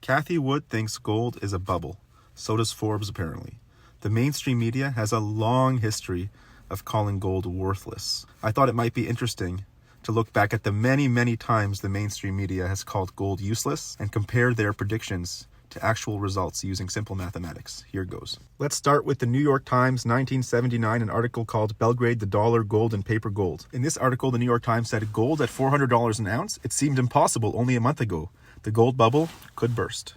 Cathie Wood thinks gold is a bubble. So does Forbes, apparently. The mainstream media has a long history of calling gold worthless. I thought it might be interesting to look back at the many, many times the mainstream media has called gold useless and compare their predictions to actual results using simple mathematics. Here goes. Let's start with the New York Times 1979, an article called Belgrade, the Dollar, Gold and Paper Gold. In this article, the New York Times said gold at $400 an ounce, it seemed impossible only a month ago. The gold bubble could burst.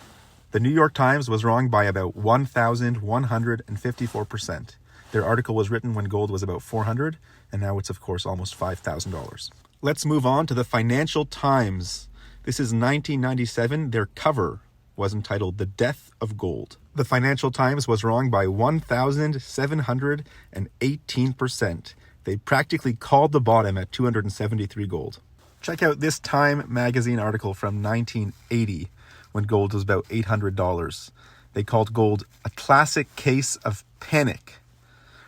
The New York Times was wrong by about 1,154%. Their article was written when gold was about $400, and now it's of course almost $5,000. Let's move on to the Financial Times. This is 1997. Their cover was entitled The Death of Gold. The Financial Times was wrong by 1,718%. They practically called the bottom at 273 gold. Check out this Time magazine article from 1980 when gold was about $800. They called gold a classic case of panic.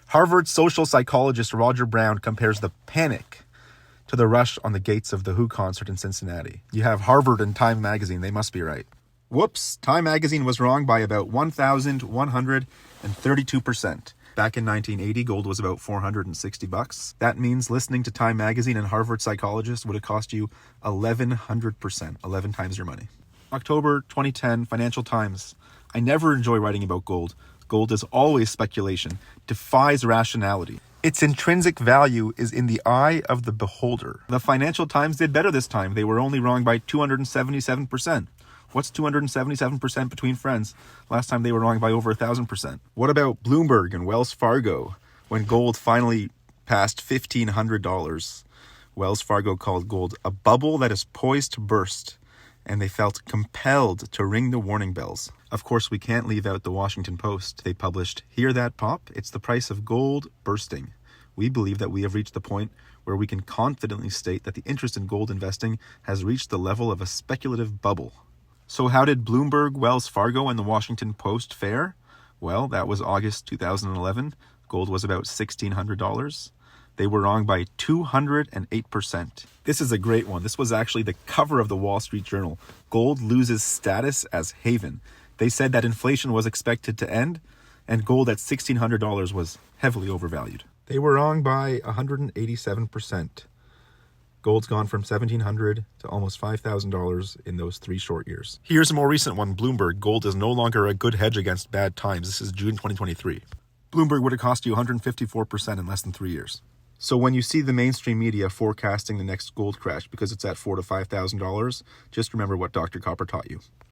Harvard social psychologist Roger Brown compares the panic to the rush on the gates of the Who concert in Cincinnati. You have Harvard and Time magazine, they must be right. Whoops, Time magazine was wrong by about 1,132%. Back in 1980, gold was about $460. That means listening to Time magazine and Harvard psychologist would have cost you 1,100%, 11 times your money. October 2010, Financial Times. I never enjoy writing about gold. Gold is always speculation, defies rationality. Its intrinsic value is in the eye of the beholder. The Financial Times did better this time. They were only wrong by 277%. What's 277% between friends? Last time they were wrong by over 1,000%. What about Bloomberg and Wells Fargo? When gold finally passed $1,500, Wells Fargo called gold a bubble that is poised to burst, and they felt compelled to ring the warning bells. Of course, we can't leave out the Washington Post. They published, "Hear that pop? It's the price of gold bursting. We believe that we have reached the point where we can confidently state that the interest in gold investing has reached the level of a speculative bubble." So how did Bloomberg, Wells Fargo, and the Washington Post fare? Well, that was August 2011. Gold was about $1,600. They were wrong by 208%. This is a great one. This was actually the cover of the Wall Street Journal. Gold loses status as haven. They said that inflation was expected to end, and gold at $1,600 was heavily overvalued. They were wrong by 187%. Gold's gone from $1,700 to almost $5,000 in those 3 short years. Here's a more recent one, Bloomberg. Gold is no longer a good hedge against bad times. This is June 2023. Bloomberg would have cost you 154% in less than 3 years. So when you see the mainstream media forecasting the next gold crash because it's at $4,000 to $5,000, just remember what Dr. Copper taught you.